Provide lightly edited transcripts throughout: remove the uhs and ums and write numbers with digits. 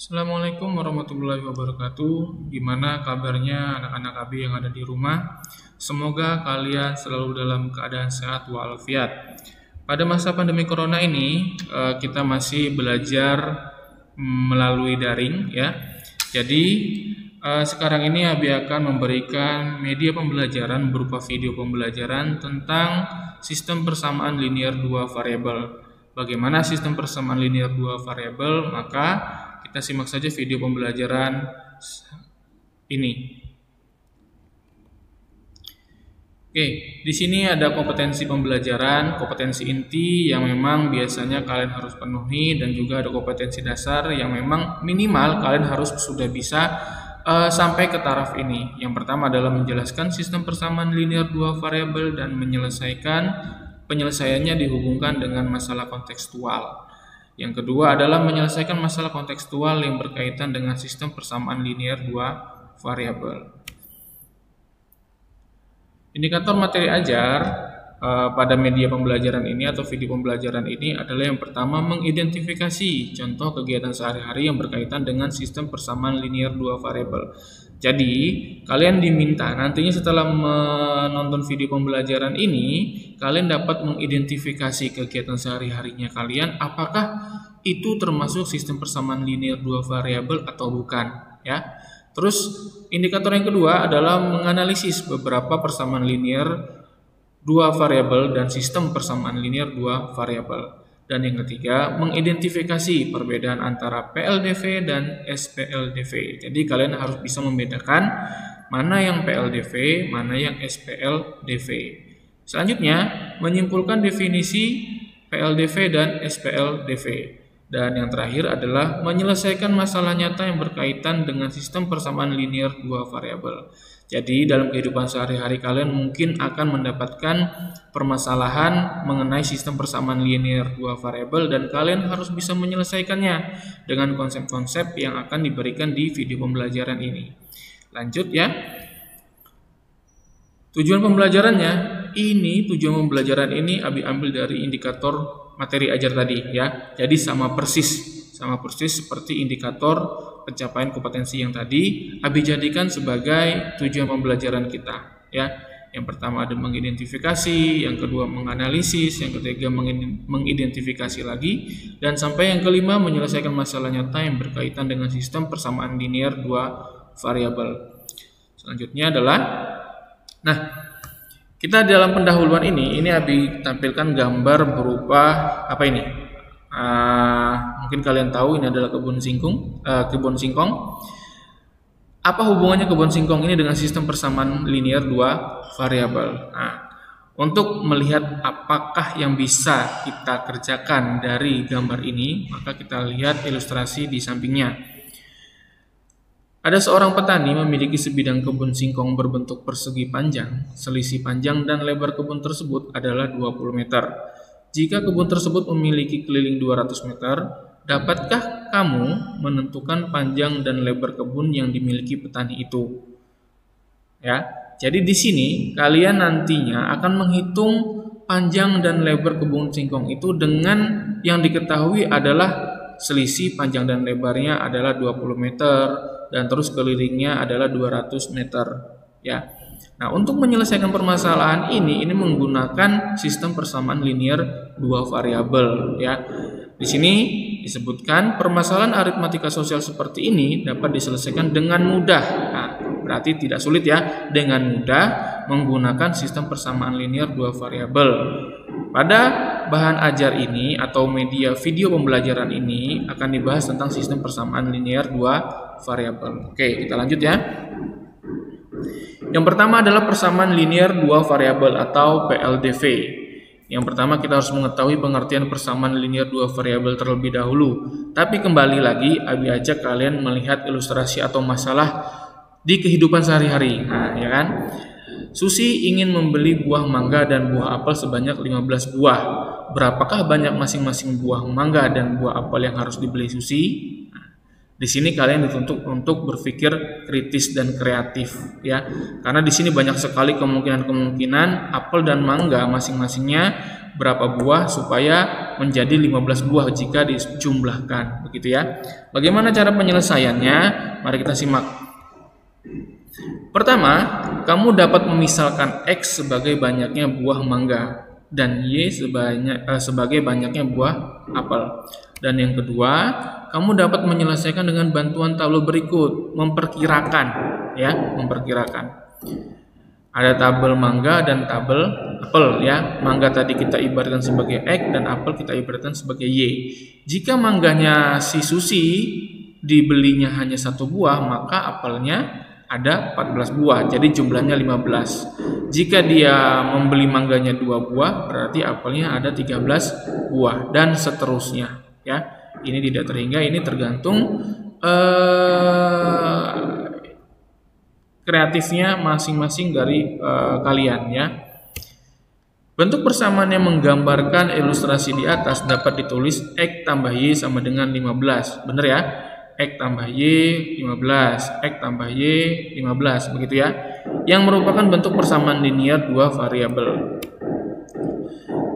Assalamualaikum warahmatullahi wabarakatuh. Gimana kabarnya anak-anak AB yang ada di rumah? Semoga kalian selalu dalam keadaan sehat walafiat. Pada masa pandemi corona ini, kita masih belajar melalui daring ya. Jadi sekarang ini AB akan memberikan media pembelajaran berupa video pembelajaran tentang sistem persamaan linear dua variabel. Bagaimana sistem persamaan linear dua variabel? Maka kita simak saja video pembelajaran ini. Oke, di sini ada kompetensi pembelajaran, kompetensi inti yang memang biasanya kalian harus penuhi, dan juga ada kompetensi dasar yang memang minimal kalian harus sudah bisa sampai ke taraf ini. Yang pertama adalah menjelaskan sistem persamaan linear dua variabel dan penyelesaiannya dihubungkan dengan masalah kontekstual. Yang kedua adalah menyelesaikan masalah kontekstual yang berkaitan dengan sistem persamaan linear dua variabel. Indikator materi ajar pada media pembelajaran ini atau video pembelajaran ini adalah yang pertama mengidentifikasi contoh kegiatan sehari-hari yang berkaitan dengan sistem persamaan linear dua variabel. Jadi, kalian diminta nantinya setelah menonton video pembelajaran ini, kalian dapat mengidentifikasi kegiatan sehari-harinya kalian apakah itu termasuk sistem persamaan linear dua variabel atau bukan, ya. Terus, indikator yang kedua adalah menganalisis beberapa persamaan linear dua variabel dan sistem persamaan linear dua variabel. Dan yang ketiga, mengidentifikasi perbedaan antara PLDV dan SPLDV. Jadi kalian harus bisa membedakan mana yang PLDV, mana yang SPLDV. Selanjutnya, menyimpulkan definisi PLDV dan SPLDV. Dan yang terakhir adalah menyelesaikan masalah nyata yang berkaitan dengan sistem persamaan linear dua variabel. Jadi dalam kehidupan sehari-hari kalian mungkin akan mendapatkan permasalahan mengenai sistem persamaan linear dua variabel dan kalian harus bisa menyelesaikannya dengan konsep-konsep yang akan diberikan di video pembelajaran ini. Lanjut ya. Tujuan pembelajaran ini Abi ambil dari indikator materi ajar tadi ya. Jadi sama persis seperti indikator pencapaian kompetensi yang tadi Abi jadikan sebagai tujuan pembelajaran kita ya. Yang pertama ada mengidentifikasi, yang kedua menganalisis, yang ketiga mengidentifikasi lagi, dan sampai yang kelima menyelesaikan masalah nyata yang berkaitan dengan sistem persamaan linear dua variabel. Selanjutnya adalah kita dalam pendahuluan ini Abi tampilkan gambar berupa apa ini? Mungkin kalian tahu ini adalah kebun singkong. Apa hubungannya kebun singkong ini dengan sistem persamaan linear dua variabel? Untuk melihat apakah yang bisa kita kerjakan dari gambar ini, maka kita lihat ilustrasi di sampingnya. Ada seorang petani memiliki sebidang kebun singkong berbentuk persegi panjang. Selisih panjang dan lebar kebun tersebut adalah 20 meter. Jika kebun tersebut memiliki keliling 200 meter, dapatkah kamu menentukan panjang dan lebar kebun yang dimiliki petani itu? Ya, jadi di sini kalian nantinya akan menghitung panjang dan lebar kebun singkong itu dengan yang diketahui adalah selisih panjang dan lebarnya adalah 20 meter dan terus kelilingnya adalah 200 meter ya. Nah, untuk menyelesaikan permasalahan ini menggunakan sistem persamaan linear dua variabel ya. Di sini disebutkan permasalahan aritmatika sosial seperti ini dapat diselesaikan dengan mudah. Nah, berarti tidak sulit ya, dengan mudah menggunakan sistem persamaan linear dua variabel. Pada bahan ajar ini atau media video pembelajaran ini akan dibahas tentang sistem persamaan linear dua variabel. Oke, kita lanjut ya. Yang pertama adalah persamaan linear dua variabel atau PLDV. Yang pertama kita harus mengetahui pengertian persamaan linear dua variabel terlebih dahulu. Tapi kembali lagi, Abi ajak kalian melihat ilustrasi atau masalah di kehidupan sehari-hari. Nah, ya kan? Susi ingin membeli buah mangga dan buah apel sebanyak 15 buah. Berapakah banyak masing-masing buah mangga dan buah apel yang harus dibeli Susi? Di sini kalian dituntut untuk berpikir kritis dan kreatif ya. Karena di sini banyak sekali kemungkinan apel dan mangga masing-masingnya berapa buah supaya menjadi 15 buah jika dijumlahkan, begitu ya. Bagaimana cara penyelesaiannya? Mari kita simak. Pertama, kamu dapat memisalkan X sebagai banyaknya buah mangga dan Y sebagai banyaknya buah apel. Dan yang kedua, kamu dapat menyelesaikan dengan bantuan tabel berikut, memperkirakan, ya, memperkirakan. Ada tabel mangga dan tabel apel, ya. Mangga tadi kita ibaratkan sebagai X dan apel kita ibaratkan sebagai Y. Jika mangganya si Susi dibelinya hanya 1 buah, maka apelnya ada 14 buah, jadi jumlahnya 15. Jika dia membeli mangganya 2 buah, berarti apelnya ada 13 buah, dan seterusnya, ya. Ini tidak terhingga, ini tergantung kreatifnya masing-masing dari kalian, ya. Bentuk persamaan yang menggambarkan ilustrasi di atas dapat ditulis X tambah Y sama dengan 15, bener ya? X tambah Y 15, X tambah Y 15, begitu ya. Yang merupakan bentuk persamaan linear 2 variabel.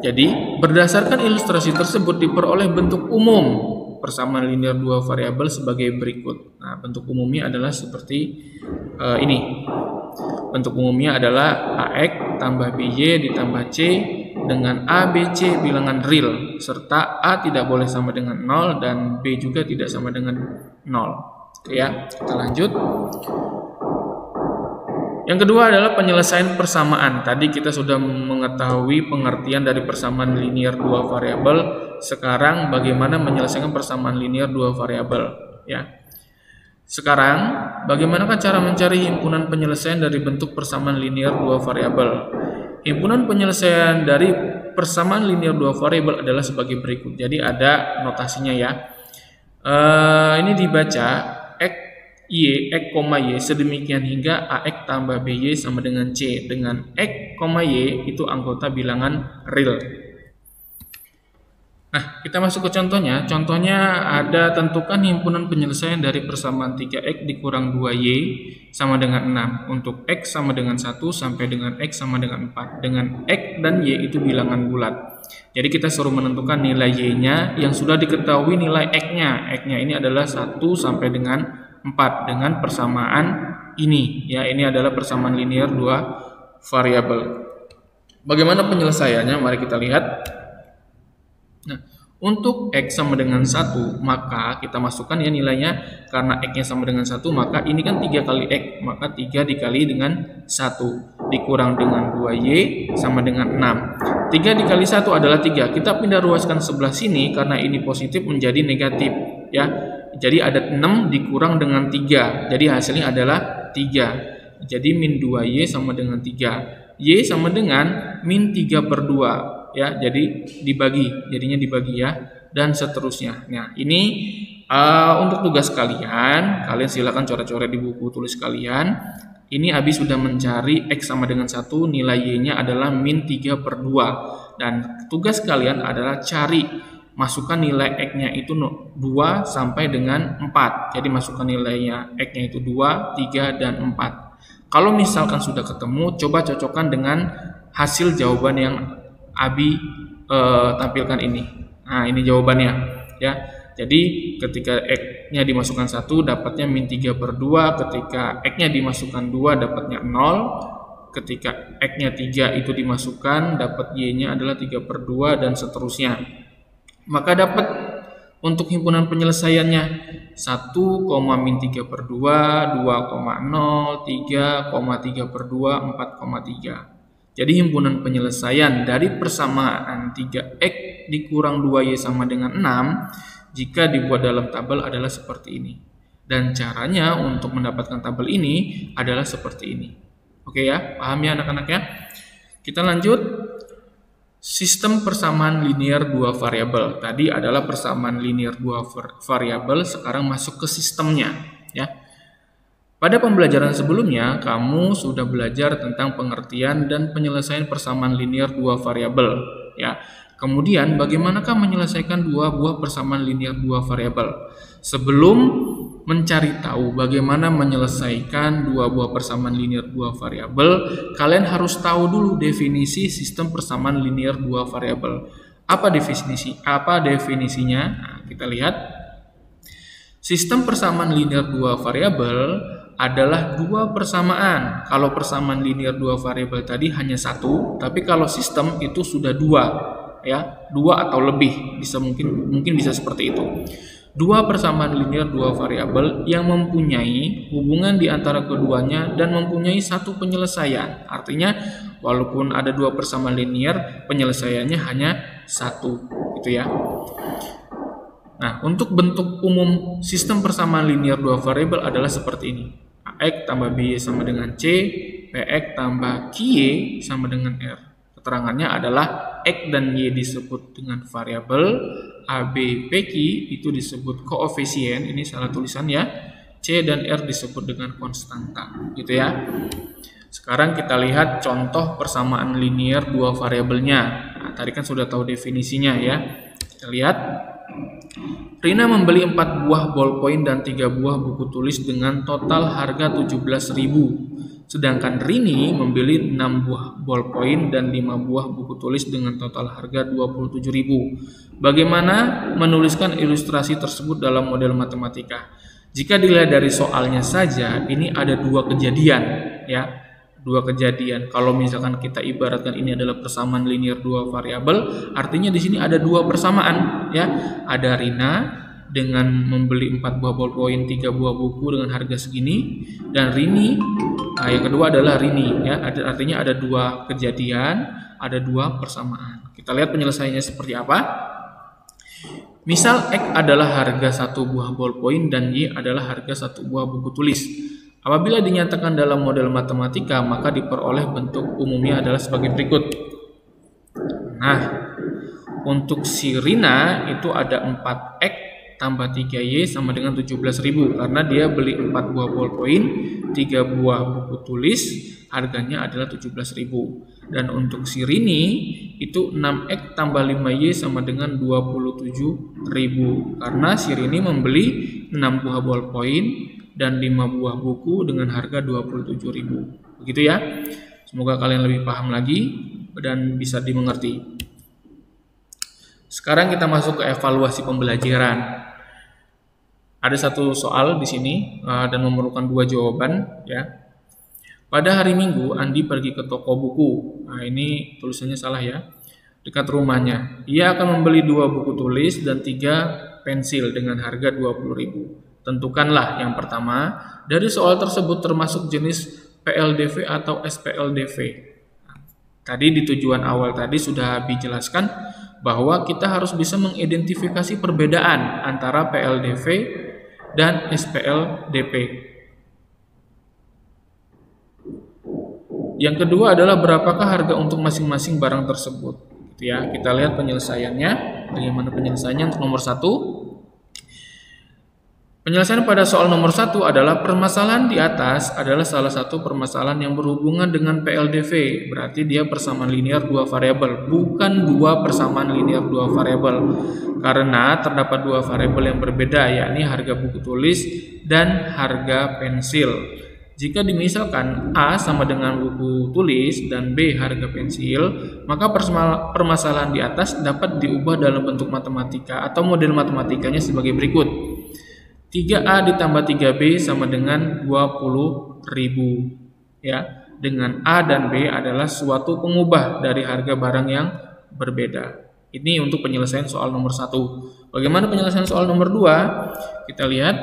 Jadi, berdasarkan ilustrasi tersebut diperoleh bentuk umum persamaan linear 2 variabel sebagai berikut. Nah, bentuk umumnya adalah seperti ini. Bentuk umumnya adalah AX tambah BY ditambah C dengan A, B, C bilangan real, serta A tidak boleh sama dengan 0 dan B juga tidak sama dengan 0. Oke ya, kita lanjut. Yang kedua adalah penyelesaian persamaan. Tadi kita sudah mengetahui pengertian dari persamaan linear 2 variabel. Sekarang bagaimana menyelesaikan persamaan linear 2 variabel, ya. Sekarang, bagaimanakah cara mencari himpunan penyelesaian dari bentuk persamaan linear 2 variabel? Himpunan penyelesaian dari persamaan linear 2 variabel adalah sebagai berikut. Jadi ada notasinya, ya. Ini dibaca X, Y sedemikian hingga AX tambah BY sama dengan C. Dengan X, Y itu anggota bilangan real. Nah, kita masuk ke contohnya. Contohnya ada tentukan himpunan penyelesaian dari persamaan 3X dikurang 2Y sama dengan 6. Untuk X sama dengan 1 sampai dengan X sama dengan 4. Dengan X dan Y itu bilangan bulat. Jadi kita suruh menentukan nilai Y-nya yang sudah diketahui nilai X-nya. X-nya ini adalah 1 sampai dengan 4 dengan persamaan ini. Ya, ini adalah persamaan linear 2 variabel. Bagaimana penyelesaiannya? Mari kita lihat. Nah, untuk X sama dengan 1, maka kita masukkan ya nilainya. Karena X-nya sama dengan 1, maka ini kan 3 kali X, maka 3 dikali dengan 1 dikurang dengan 2Y sama dengan 6. 3 dikali 1 adalah 3. Kita pindah ruaskan sebelah sini karena ini positif menjadi negatif, ya. Jadi ada 6 dikurang dengan 3. Jadi hasilnya adalah 3. Jadi min 2Y sama dengan 3. Y sama dengan min 3/2. Ya, jadi jadinya dibagi ya, dan seterusnya. Nah, ini untuk tugas kalian silakan coret-coret di buku tulis kalian. Ini Abi sudah mencari X sama dengan 1, nilai Y-nya adalah min 3/2. Dan tugas kalian adalah cari, masukkan nilai X-nya itu 2 sampai dengan 4. Jadi masukkan nilainya X-nya itu 2, 3, dan 4. Kalau misalkan sudah ketemu, coba cocokkan dengan hasil jawaban yang Abi tampilkan ini. Nah, ini jawabannya, ya. Jadi ketika X-nya dimasukkan 1 dapatnya min 3/2, ketika X-nya dimasukkan 2 dapatnya 0, ketika X-nya 3 itu dimasukkan dapat Y-nya adalah 3/2 dan seterusnya. Maka dapat untuk himpunan penyelesaiannya 1, min 3/2, 2,0, 3,3/2, 4,3. Jadi himpunan penyelesaian dari persamaan 3X dikurang 2Y sama dengan 6 jika dibuat dalam tabel adalah seperti ini. Dan caranya untuk mendapatkan tabel ini adalah seperti ini. Oke ya, paham ya anak-anak ya? Kita lanjut. Sistem persamaan linear 2 variabel. Tadi adalah persamaan linear 2 variabel, sekarang masuk ke sistemnya, ya. Pada pembelajaran sebelumnya, kamu sudah belajar tentang pengertian dan penyelesaian persamaan linear 2 variabel, ya. Kemudian, bagaimanakah menyelesaikan 2 buah persamaan linear 2 variabel? Sebelum mencari tahu bagaimana menyelesaikan 2 buah persamaan linear 2 variabel, kalian harus tahu dulu definisi sistem persamaan linear 2 variabel. Apa definisinya? Nah, kita lihat. Sistem persamaan linear dua variabel adalah dua persamaan. Kalau persamaan linear dua variabel tadi hanya satu, tapi kalau sistem itu sudah dua, ya, dua atau lebih, mungkin bisa seperti itu. Dua persamaan linear dua variabel yang mempunyai hubungan di antara keduanya dan mempunyai satu penyelesaian. Artinya, walaupun ada dua persamaan linear, penyelesaiannya hanya satu, gitu ya. Nah, untuk bentuk umum sistem persamaan linear dua variabel adalah seperti ini. Ax tambah by sama dengan C, Px tambah Qy sama dengan R. Keterangannya adalah X dan Y disebut dengan variabel, AB, PQ itu disebut koefisien, ini salah tulisan ya. C dan R disebut dengan konstanta, gitu ya. Sekarang kita lihat contoh persamaan linear dua variabelnya. Nah, tadi kan sudah tahu definisinya ya. Kita lihat. Rina membeli 4 buah ballpoint dan 3 buah buku tulis dengan total harga 17.000. Sedangkan Rini membeli 6 buah ballpoint dan 5 buah buku tulis dengan total harga 27.000. Bagaimana menuliskan ilustrasi tersebut dalam model matematika? Jika dilihat dari soalnya saja, ini ada dua kejadian, ya. Dua kejadian. Kalau misalkan kita ibaratkan ini adalah persamaan linear dua variabel, artinya di sini ada dua persamaan, ya. Ada Rina dengan membeli 4 buah ballpoint, 3 buah buku dengan harga segini, dan Rini, yang kedua adalah Rini, ya. Artinya ada dua kejadian, ada dua persamaan. Kita lihat penyelesaiannya seperti apa. Misal X adalah harga 1 buah ballpoint dan Y adalah harga 1 buah buku tulis. Apabila dinyatakan dalam model matematika, maka diperoleh bentuk umumnya adalah sebagai berikut. Nah, untuk si Rina itu ada 4X tambah 3Y sama dengan 17.000 karena dia beli 4 buah ballpoint, 3 buah buku tulis, harganya adalah 17.000. Dan untuk si Rini itu 6X tambah 5Y sama dengan 27.000 karena si Rini membeli 6 buah ballpoint dan 5 buah buku dengan harga 27.000. Begitu ya. Semoga kalian lebih paham lagi dan bisa dimengerti. Sekarang kita masuk ke evaluasi pembelajaran. Ada satu soal di sini dan memerlukan 2 jawaban, ya. Pada hari Minggu Andi pergi ke toko buku. Nah, ini tulisannya salah ya. Dekat rumahnya. Ia akan membeli 2 buku tulis dan 3 pensil dengan harga 20.000. Tentukanlah yang pertama, dari soal tersebut termasuk jenis PLDV atau SPLDV. Tadi di tujuan awal tadi sudah dijelaskan bahwa kita harus bisa mengidentifikasi perbedaan antara PLDV dan SPLDV. Yang kedua adalah berapakah harga untuk masing-masing barang tersebut. Gitu ya. Kita lihat penyelesaiannya. Bagaimana penyelesaiannya untuk nomor 1? Penyelesaian pada soal nomor 1 adalah permasalahan di atas adalah salah satu permasalahan yang berhubungan dengan PLDV. Berarti dia persamaan linear dua variabel, bukan dua persamaan linear dua variabel. Karena terdapat 2 variabel yang berbeda, yakni harga buku tulis dan harga pensil. Jika dimisalkan A sama dengan buku tulis dan B harga pensil, maka permasalahan di atas dapat diubah dalam bentuk matematika atau model matematikanya sebagai berikut. 3A ditambah 3B sama dengan 20.000, ya. Dengan A dan B adalah suatu pengubah dari harga barang yang berbeda. Ini untuk penyelesaian soal nomor 1. Bagaimana penyelesaian soal nomor 2? Kita lihat.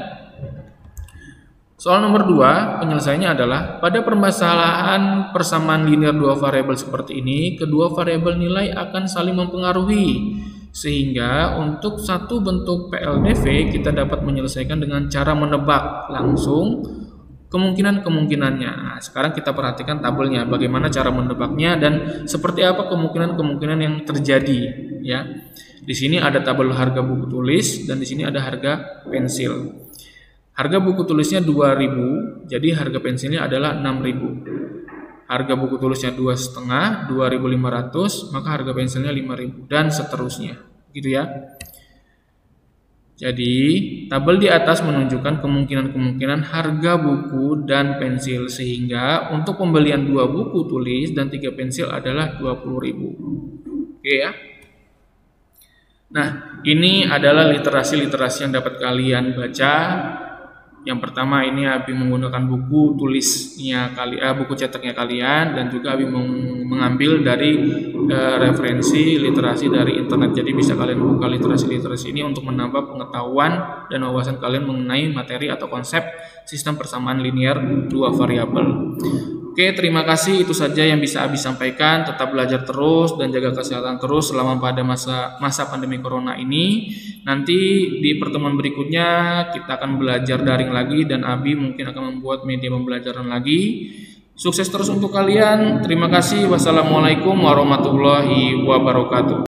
Soal nomor 2, penyelesaiannya adalah pada permasalahan persamaan linear dua variabel seperti ini, kedua variabel nilai akan saling mempengaruhi. Sehingga untuk satu bentuk PLDV kita dapat menyelesaikan dengan cara menebak langsung kemungkinan-kemungkinannya. Nah, sekarang kita perhatikan tabelnya, bagaimana cara menebaknya dan seperti apa kemungkinan-kemungkinan yang terjadi, ya. Di sini ada tabel harga buku tulis dan di sini ada harga pensil. Harga buku tulisnya 2.000, jadi harga pensilnya adalah 6.000. Harga buku tulisnya 2,5, 2.500, maka harga pensilnya 5.000 dan seterusnya, gitu ya. Jadi, tabel di atas menunjukkan kemungkinan-kemungkinan harga buku dan pensil sehingga untuk pembelian 2 buku tulis dan 3 pensil adalah 20.000. Oke ya. Nah, ini adalah literasi-literasi yang dapat kalian baca. Yang pertama ini Abi menggunakan buku tulisnya buku cetaknya kalian, dan juga Abi mengambil dari referensi literasi dari internet. Jadi bisa kalian buka literasi-literasi ini untuk menambah pengetahuan dan wawasan kalian mengenai materi atau konsep sistem persamaan linear dua variabel. Oke, terima kasih. Itu saja yang bisa Abi sampaikan. Tetap belajar terus dan jaga kesehatan terus selama pada masa pandemi corona ini. Nanti di pertemuan berikutnya kita akan belajar daring lagi, dan Abi mungkin akan membuat media pembelajaran lagi. Sukses terus untuk kalian. Terima kasih. Wassalamualaikum warahmatullahi wabarakatuh.